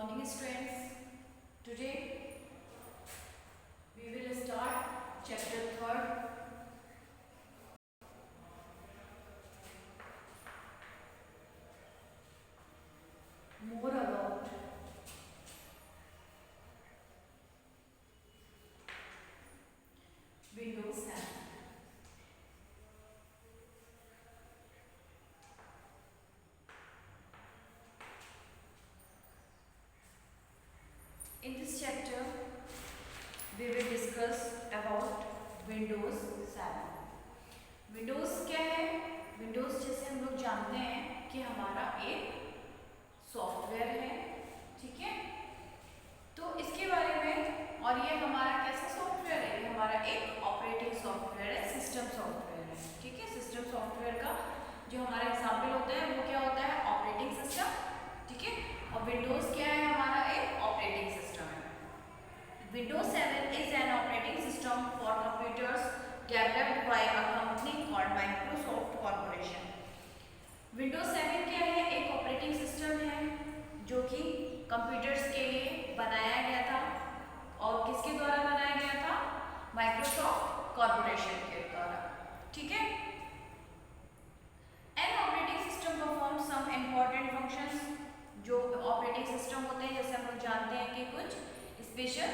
morning students. Today we will start chapter 3rd. More about Windows 7. In this chapter, we will discuss about Windows 7. Windows क्या है? Windows जैसे हम लोग जानते हैं कि हमारा एक सॉफ्टवेयर है, ठीक है? तो इसके बारे में, और ये हमारा कैसा सॉफ्टवेयर है? ये हमारा एक ऑपरेटिंग सॉफ्टवेयर है, सिस्टम सॉफ्टवेयर है, ठीक है? सिस्टम सॉफ्टवेयर का जो हमारा एग्जाम्पल होता है वो क्या होता है? ऑपरेटिंग सिस्टम, ठीक है? और विंडोज क्या है? हमारा एक ऑपरेटिंग सिस्टम है। Windows 7 is an operating system for computers developed by a company called Microsoft Corporation. Windows 7 क्या है? एक ऑपरेटिंग सिस्टम है जो कि कंप्यूटर्स के लिए बनाया गया था। और किसके द्वारा बनाया गया था? माइक्रोसॉफ्ट कॉर्पोरेशन के द्वारा, ठीक है? An operating system performs some important functions. जो ऑपरेटिंग सिस्टम होते हैं, जैसे हम लोग जानते हैं कि कुछ स्पेशल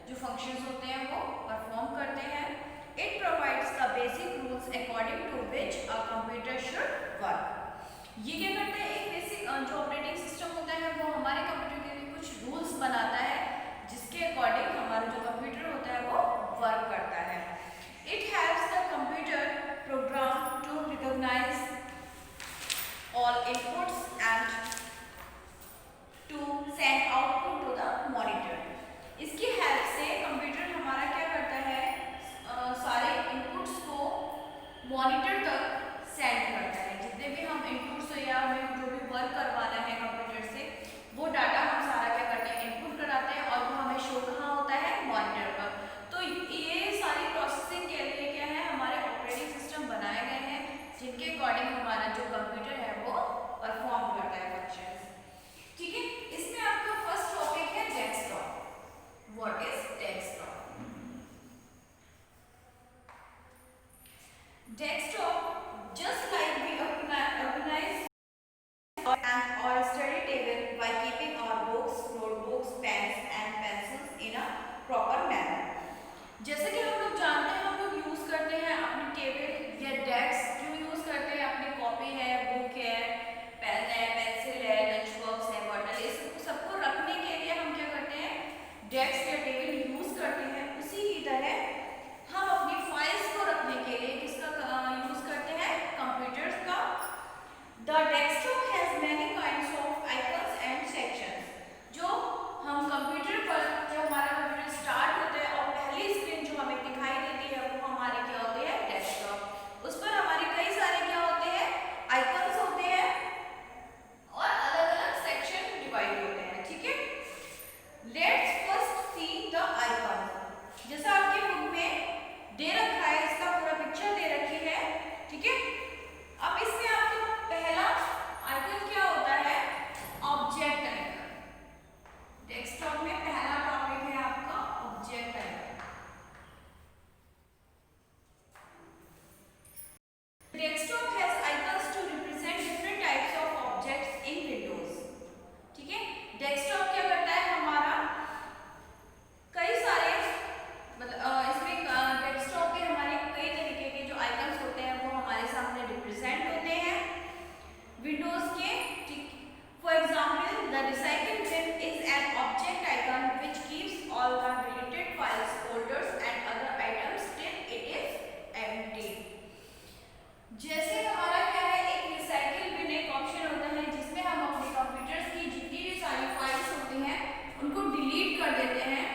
जो फंक्शंस होते हैं वो परफॉर्म करते हैं। It provides the basic rules according to which a computer should work. ये क्या करता है? एक बेसिक जो ऑपरेटिंग सिस्टम होता है वो हमारे कंप्यूटर के लिए कुछ रूल्स बनाता है जिसके अकॉर्डिंग हमारा जो कंप्यूटर होता है वो वर्क करता है। It helps the computer program to recognise all inputs and to send output to the monitor. इसकी हेल्प से कंप्यूटर हमारा क्या करता है? सारे इनपुट्स को मॉनिटर तक सेंड करता है। जितने भी हम इनपुट्स या हमें जो भी वर्क करवाना है कंप्यूटर से, वो डाटा हम सारा क्या करते हैं? इनपुट कराते हैं और वो हमें शो कहाँ होता है? मॉनिटर पर। तो ये सारी प्रोसेसिंग के लिए क्या है? हमारे ऑपरेटिंग सिस्टम बनाए गए हैं जिनके अकॉर्डिंग हमारा जो कंप्यूटर है वो परफॉर्म करता है फंक्शंस, ठीक है? इसमें आपका फर्स्ट टॉपिक है desktop. What is desktop? Desktop just like we organize or study table by keeping our books, notebooks, pens and pencils in a proper manner. जैसे कि हम लोग जानते हैं, हम लोग यूज करते हैं अपनी टेबल या डेस्क क्यों यूज करते हैं? अपनी कॉपी है, बुक है, पेन है, पेंसिल है, लंच बॉक्स है, बॉटल, ये सबको रखने के लिए हम क्या करते हैं? डेस्क या टेबल यूज करते हैं। उसी की तरह हम अपनी फाइल्स को रखने के लिए किसका यूज करते हैं? कंप्यूटर्स का। The desktop has many kinds of icons and sections. जो हम कंप्यूटर पर, जब हमारा कंप्यूटर स्टार्ट होता है और पहली स्क्रीन जो हमें दिखाई देती है वो हमारी क्या होती है? डेस्कटॉप। उस पर हमारे कई सारे क्या होते हैं? आइकन्स होते हैं और अलग अलग सेक्शन डिवाइड होते हैं, ठीक है? Let's first see the icon. जैसा आपके बुक में दे रखा है, इसका पूरा पिक्चर दे रखी है, ठीक है? अब इसमें आपका पहला आइकन क्या होता है? Object icon. डेस्कटॉप में पहला टॉपिक है आपका object icon. Desktop has icons to represent different types of objects in Windows, ठीक है? डेस्कटॉप क्या करता है? हमारा कई सारे इसमें डेस्कटॉप के हमारे कई तरीके के जो आइकन्स होते हैं वो हमारे सामने रिप्रेजेंट होते हैं विंडोज के, ठीक? For example the recycle bin is an object icon which keeps all the deleted files, folders and other items till it is empty. जैसे हमारा क्या है? एक रिसाइकिल बिन एक ऑप्शन होता है जिसमें हम अपने कंप्यूटर्स की जितनी भी सारी फाइल्स होती हैं उनको डिलीट कर देते हैं,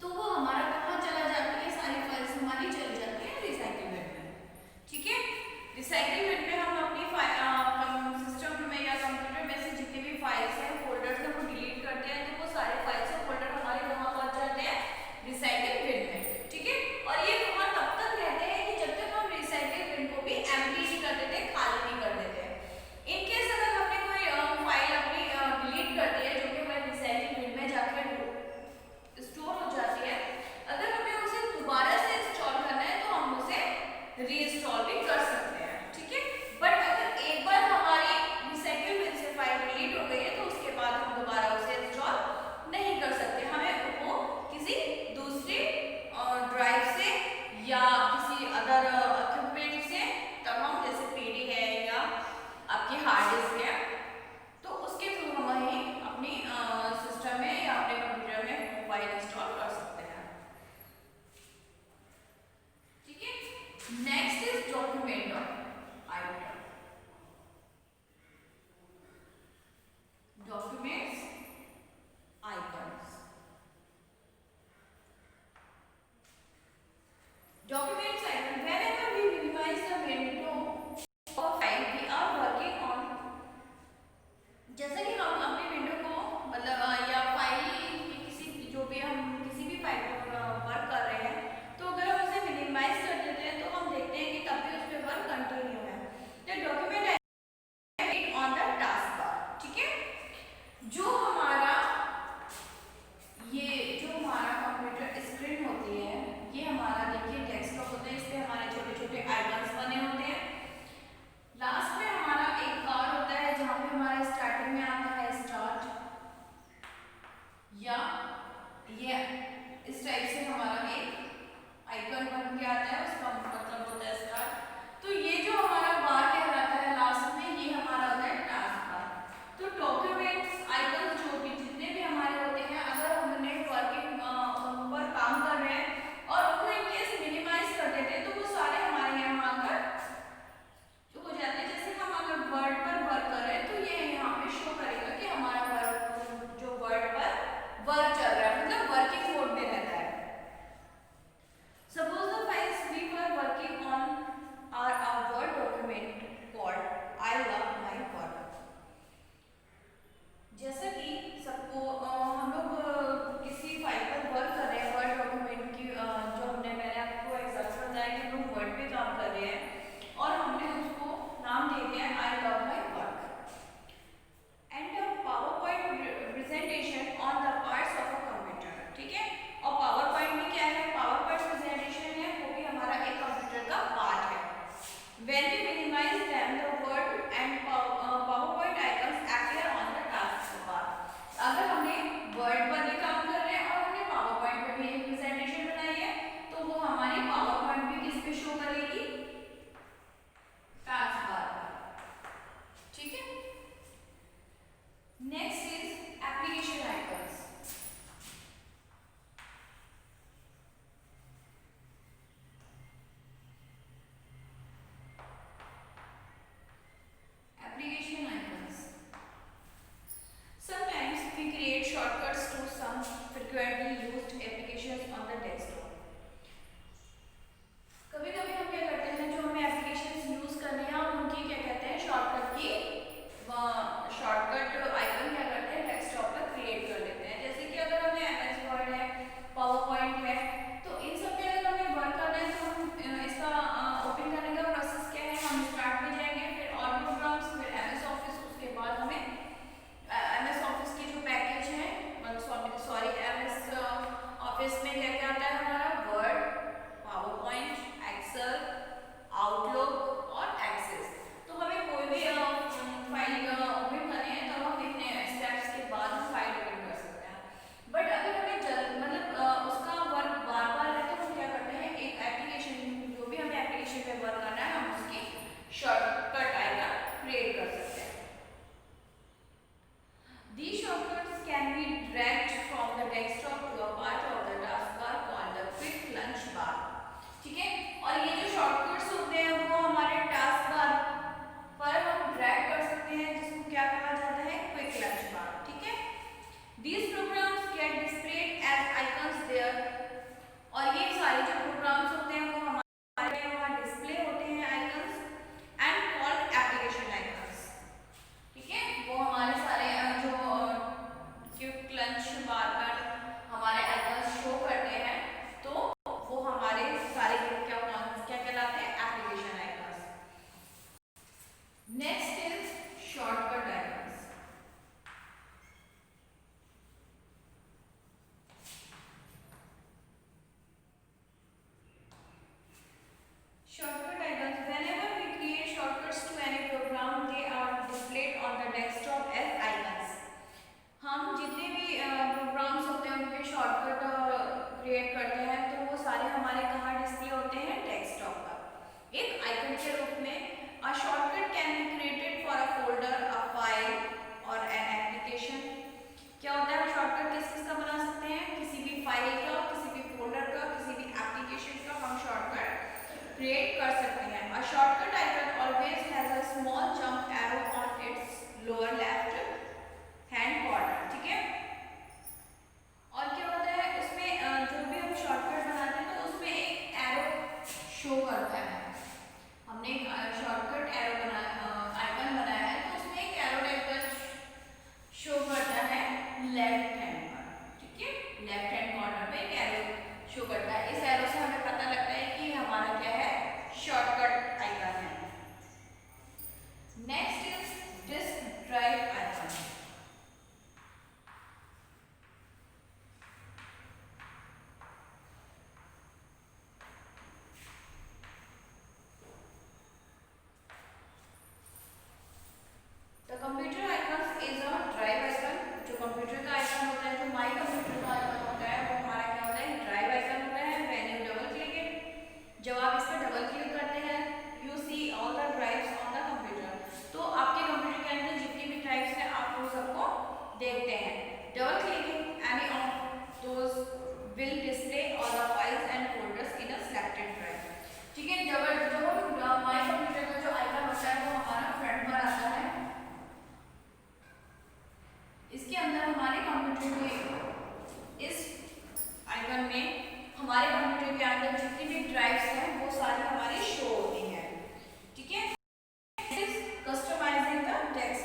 तो वो हमारा कहाँ चला जाती है? सारी फाइल्स हमारी चली जाती है रिसाइकिल बिन में, ठीक है? रिसाइकिल बिन में हम अपनी सिस्टम में या कंप्यूटर में से जितनी भी फाइल्स हैं, फोल्डर्स हैं,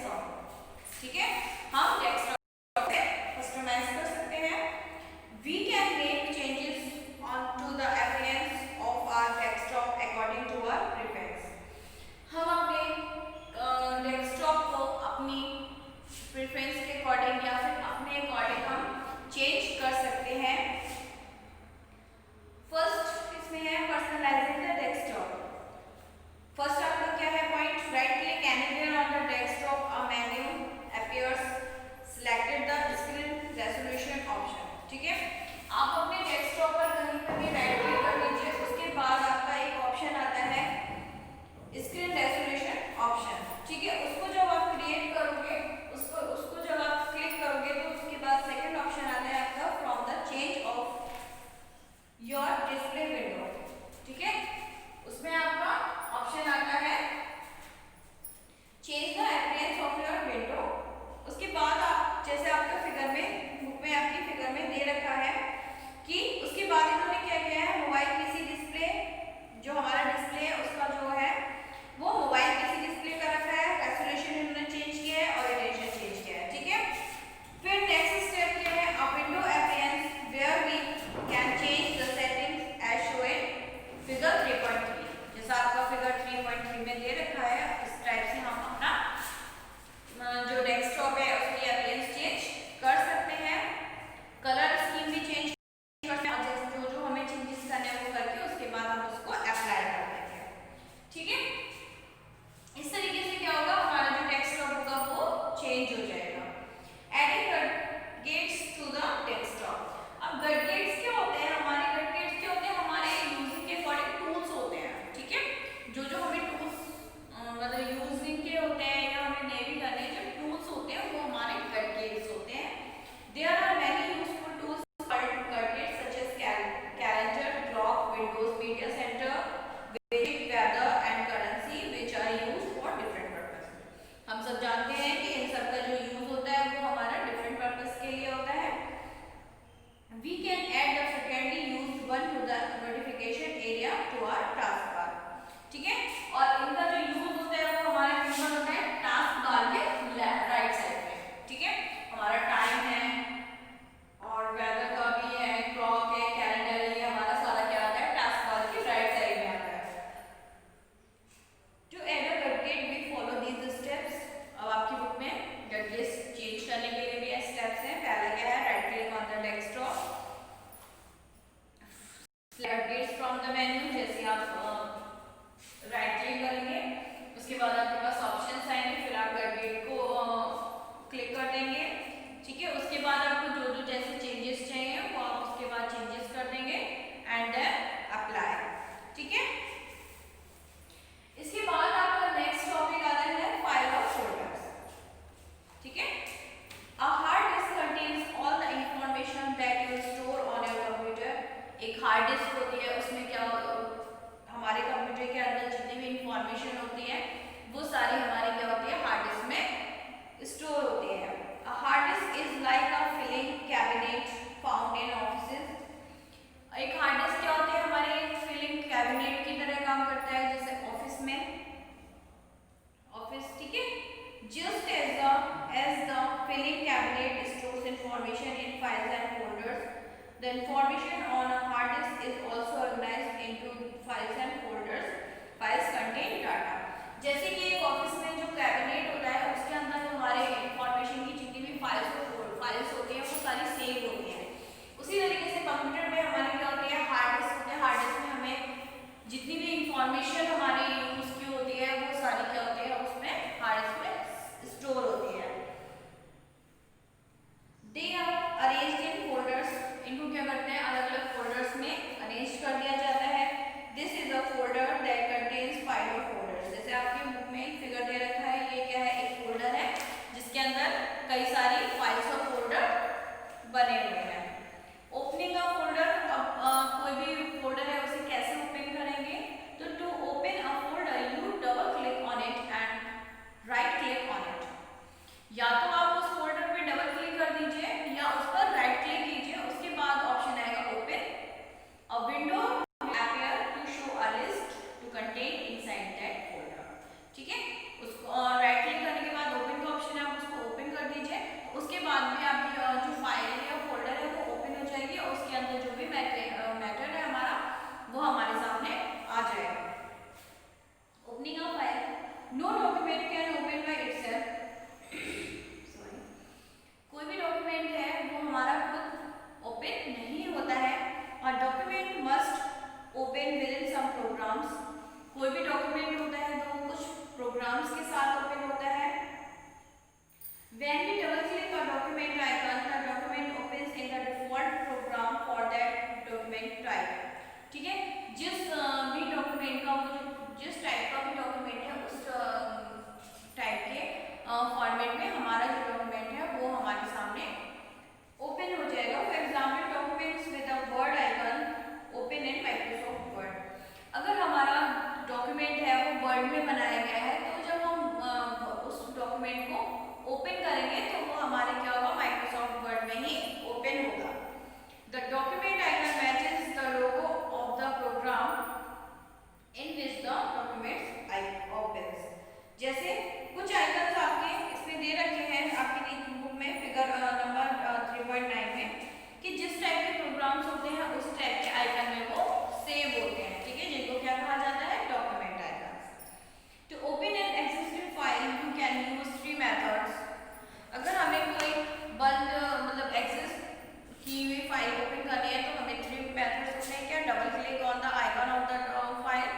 डेस्कटॉप, ठीक है, हम डेस्कटॉप पे कस्टमाइज कर सकते हैं। We can make changes onto the appearance of our desktop according to our preference. हम अपने डेस्कटॉप को अपनी प्रेफरेंस के अकॉर्डिंग या फिर अपने अकॉर्डिंग हम चेंज कर सकते हैं। फर्स्ट इसमें है पर्सनलाइजिंग द डेस्कटॉप। फर्स्ट आपका क्या है point, right click anywhere on the desktop, a menu appears, selected the screen resolution option, ठीक है, आप अपने डेस्कटॉप पर कहीं पर भी राइट क्लिक कर लीजिए, उसके बाद आपका एक ऑप्शन आता है स्क्रीन रेजोल्यूशन ऑप्शन, ठीक है, उसको जब आप क्रिएट करोगे, उसको जब आप क्लिक करोगे तो उसके बाद सेकंड ऑप्शन आता है आपका from the change of your display window, ठीक है, उसमें आपका ऑप्शन आता है change the appearance of your window. उसके बाद आप जैसे आपका फिगर में बुक में आपकी फिगर में दे रखा है कि उसके बाद इन्होंने क्या किया है, मोबाइल पीसी डिस्प्ले, जो हमारा डिस्प्ले है उसका जो है वो मोबाइल पीसी डिस्प्ले का रखा है, रेजोल्यूशन इन्होंने चेंज किया है और इरेजर चेंज किया है, ठीक है। फिर नेक्स्ट स्टेप क्या है, a window appearance where we can change the settings as shown figure 3.3, जैसा आपका फिगर 3.3 में दे रखा है, इस टाइप से हम अपना जो डेस्कटॉप है उसकी अपीयरेंस चेंज कर सकते हैं, कलर स्कीम भी चेंज कर सकते हैं, जो जो हमें चेंजेस करने हैं वो करके उसके बाद हम उसको अप्लाई कर देंगे, ठीक है। इस तरीके से क्या होगा, हमारा जो डेस्कटॉप होगा वो चेंज हो जाएगा। Adding gadgets to the desktop. अब गैजेट्स क्या होते हैं, हमारे गैजेट्स क्या होते हैं, हमारे यूजिंग के अकॉर्डिंग टूल्स होते हैं, ठीक है, जो जो हमें टूल्स मतलब यूजिंग के होते हैं या हमें नहीं करने जो टूल्स होते हैं वो हमारे गैजेट्स होते हैं। There are many useful tools called gadgets such as calendar, clock, Windows media center, weather and currency which are used for different purpose. हम सब जानते हैं कि इन सब का जो यूज होता है वो हमारा डिफरेंट पर्पस के लिए होता है। We can add the frequently used one to the notification area to our taskbar, ठीक है, और इनका जो यूज होता है वो हमारे किस पर होता है, टास्क बार के राइट साइड पे, ठीक है, हमारा टाइम है और वेदर का भी है, क्लॉक है, कैलेंडर है, ये हमारा सारा क्या आता है टास्क बार के राइट साइड में आता है। To add a gadget we follow these steps. अब आपकी बुक में गैजेट्स चेंज करने के लिए भी स्टेप्स हैं। पहला क्या है, right click on the desktop, gadgets from the menu, जैसे आप राइट क्लिक करेंगे उसके बाद आपके पास ऑप्शंस आएंगे, फिर आप गैजेट को क्लिक कर देंगे, ठीक है, उसके बाद आपको जो जो जैसे चेंजेस चाहिए वो आप उसके बाद चेंजेस कर देंगे एंड देन अप्लाई, ठीक है। इसके बाद आपका नेक्स्ट टॉपिक आता है फाइल और फोल्डर्स, ठीक है। A hard disc contains all the information that you store on your computer. एक हार्ड डिस्क होती है, उसमें क्या हमारे कंप्यूटर के अंदर जितनी भी इंफॉर्मेशन होती है वो सारी हमारी क्या होती है हार्ड डिस्क में स्टोर होती है। A hard disk is like a filing cabinet found in offices. एक हार्ड डिस्क क्या होती है, हमारे फिलिंग कैबिनेट की तरह काम करता है, जैसे ऑफिस में, ऑफिस, ठीक है। Just as the filing cabinet stores information in files and folders, the information on a hard disk is also organized into files and folders. Files contain data. जैसे कि एक ऑफिस में जो कैबिनेट होता है उसके अंदर हमारे इंफॉर्मेशन की जितनी भी फाइल्स होती हैं वो सारी सेव होती हैं। उसी तरीके से कंप्यूटर में हमारे क्या होती है, हार्ड डिस्क होते हैं, हार्ड डिस्क में हमें जितनी भी इंफॉर्मेशन हमारी यूज की होती है वो सारी क्या होती है उसमें हार्ड डिस्क में स्टोर होती है। They are arranged in folders. इनको क्या करते हैं, अलग अलग फोल्डर्स में अरेंज कर दिया जाता है। This is a folder that contains file और फोल्डर्स। जैसे आपकी बुक में फिगर दे रखा है, ये क्या है, हमारा जो डॉक्यूमेंट है वो हमारे सामने ओपन हो जाएगा। For example documents with a word icon open in Microsoft word. अगर हमारा डॉक्यूमेंट है वो वर्ड में बनाया गया है तो जब हम उस डॉक्यूमेंट को ओपन करेंगे तो वो हमारे क्या होगा, माइक्रोसॉफ्ट वर्ड में ही ओपन होगा। The document icon matches the logo of the program in which the documents opens. जैसे कुछ आइकन्स आपके इसमें दे रखे हैं आपकी बुक में फिगर नंबर 3.9 में कि जिस टाइप के प्रोग्राम्स होते हैं उस टाइप के आइकन में वो सेव होते हैं, ठीक है, जिनको क्या कहा जाता है, document icons. To open an existing file you can use 3 methods. अगर हमें कोई बंद मतलब एग्जिस्ट की हुई फाइल ओपन करनी है तो हमें 3 मेथड्स होते हैं। क्या, double click on the icon of the file,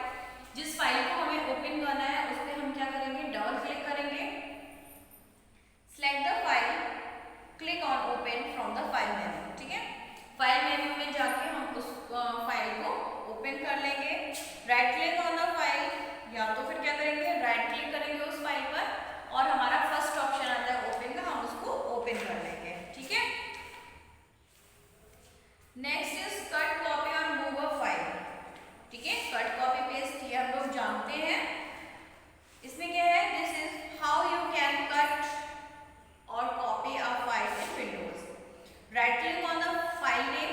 जिस फाइल को हमें ओपन करना है उस पर हम क्या करेंगे, डबल क्लिक करेंगे। Select the file, click on open from the file menu, ठीक है, फाइल मेन्यू में जाके हम उस फाइल को ओपन कर लेंगे। Right click on the file, या तो फिर क्या करेंगे, राइट क्लिक करेंगे उस फाइल पर और हमारा फर्स्ट ऑप्शन आता है ओपन का, हम उसको ओपन कर लेंगे, ठीक है। नेक्स्ट इज कट कॉपी और मूव अ फाइल, ठीक है, कट कॉपी पेस्ट ये हम लोग जानते हैं। इसमें क्या है, this is how you can cut और copy a file in Windows. Right click on the file name,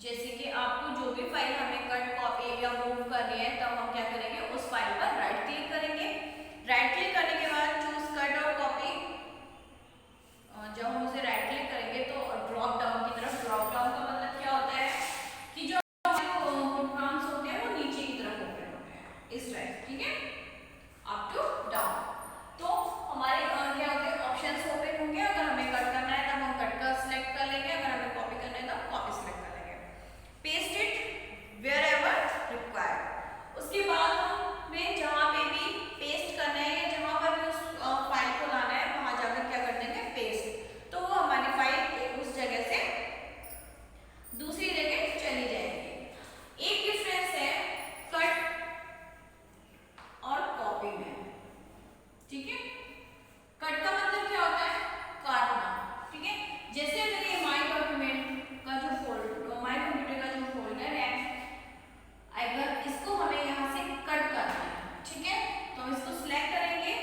जैसे कि आपको जो भी फाइल हमें कट कॉपी या मूव करनी है तब हम क्या करेंगे, उस फाइल पर राइट क्लिक करेंगे। राइट क्लिक करने के बाद चूज कट और कॉपी, जब हम उसे राइट क्लिक करेंगे तो ड्रॉप डाउन की तरफ, ड्रॉप डाउन का मतलब क्या होता है कि जो प्रोग्राम्स होते हैं वो नीचे की तरफ ओपन होते हैं, इस टाइप, ठीक है, अप टू डाउन। तो हमारे क्या होते हैं, ऑप्शंस ओपन होंगे। अगर हमें कट करना है तब हम कट का सिलेक्ट कर लेंगे, अगर हमें कॉपी करना है तब कॉपी सिलेक्ट कर लेंगे। पेस्ट इट वेयरएवर रिक्वायर्ड, उसके बाद हमें जहाँ पे भी पेस्ट करना है या जहाँ पर भी उस फाइल को लाना है वहाँ जाकर क्या कर देंगे, पेस्ट, तो वो हमारी फाइल उस जगह से दूसरी जगह चली जाएगी। एक डिफरेंस है कट और कॉपी में, ठीक है। कट का मतलब क्या होता है, काटना, ठीक है। जैसे अगर ये माई डॉक्यूमेंट का जो फोल्डर, माई कंप्यूटर का जो फोल्डर है, अगर इसको हमें यहाँ से कट करना है, ठीक है, तो हम इसको सिलेक्ट करेंगे,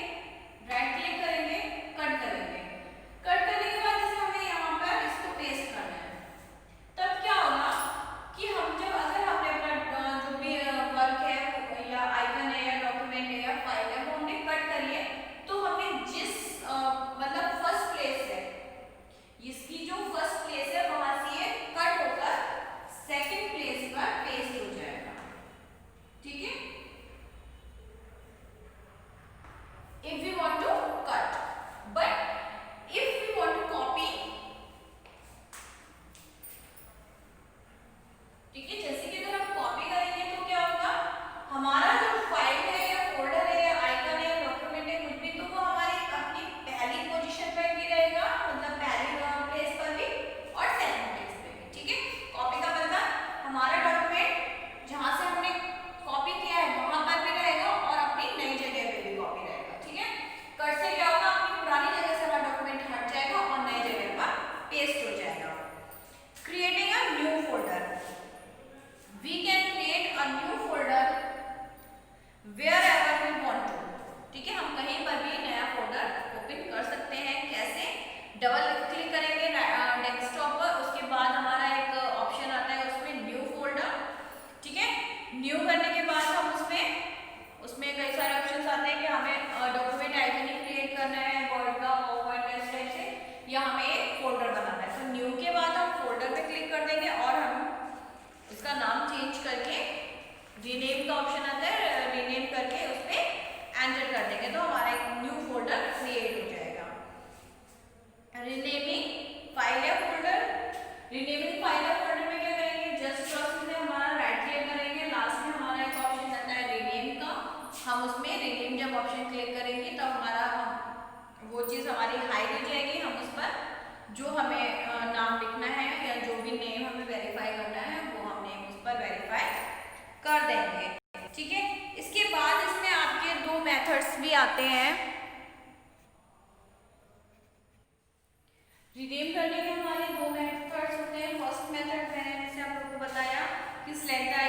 राइट क्लिक करेंगे, कट करेंगे। कट करने के बाद जैसे हमें यहाँ पर इसको पेस्ट करना है, तब क्या होगा कि हम जब अगर हमने अपना जो भी वर्क है या आइकन है या डॉक्यूमेंट है या फाइल है वो हमने कट करी है, तो हमें जिस मतलब फर्स्ट प्लेस है, इसकी जो फर्स्ट प्लेस है वहां से ये कट होकर सेकंड प्लेस पर पेस्ट हो जाएगा, ठीक है। If we want to cut, but if we want to copy, ठीक है, जैसे कि अगर हम कॉपी करेंगे तो क्या होगा, हमारा जो फाइल है या फोल्डर है या आइकन है या डॉक्यूमेंट है कुछ भी, तो वो हमारी अपनी पहली पोजीशन पर भी रहेगा, मतलब पहली प्लेस पर भी और सेकंड प्लेस पे भी, ठीक है। कॉपी का मतलब हमारा डॉक्यूमेंट जहां से हमने कॉपी किया है वहां पर भी रहेगा और अपनी नई जगह पे भी कॉपी रहेगा, ठीक है। कट से क्या होगा, अपनी पुरानी जगह से हमारा डॉक्यूमेंट हट जाएगा और नई जगह पर पेस्ट हो जाएगा। Creating a new folder, we can create a new folder wherever we want to, ठीक है, हम कहीं पर भी नया फोल्डर ओपन कर सकते हैं। कैसे, डबल क्लिक करेंगे डेस्कटॉप पर, उसके बाद हमारा एक ऑप्शन आता है उसमें न्यू फोल्डर, ठीक है। न्यू करने के बाद हम उसमें कई सारे ऑप्शंस आते हैं कि हमें डॉक्यूमेंट आइकन ही क्रिएट करना है वर्ड का, पावरपॉइंट का, इस टाइप से, या हमें एक फोल्डर बनाना है। तो न्यू के बाद हम फोल्डर पे क्लिक कर देंगे और हम इसका नाम चेंज करके रीनेम का ऑप्शन आता है, रीनेम करके उस पर एंटर कर देंगे तो हमारा एक न्यू फोल्डर क्रिएट हो जाएगा। रीनेमिंग फाइल या फोल्डर, रीनेमिंग फाइल या फोल्डर में क्या करेंगे, जस्ट प्रोसेस में हमारा राइट क्लिक करेंगे, लास्ट में हमारा एक ऑप्शन आता है रीनेम का, हम उसमें रीनेम जब ऑप्शन क्लिक करेंगे तब हमारा वो चीज़ हमारी हाइड हो जाएगी, हम उस पर जो हमें नाम लिखना है या जो भी नेम हमें वेरीफाई करना है वो हम नेम उस पर वेरीफाई कर देंगे, ठीक है। इसके बाद इसमें आपके दो मेथड्स भी आते हैं, रिनेम करने के हमारे दो मेथड्स होते हैं। फर्स्ट मेथड मैंने जैसे आप लोगों को बताया कि सिलेक्ट द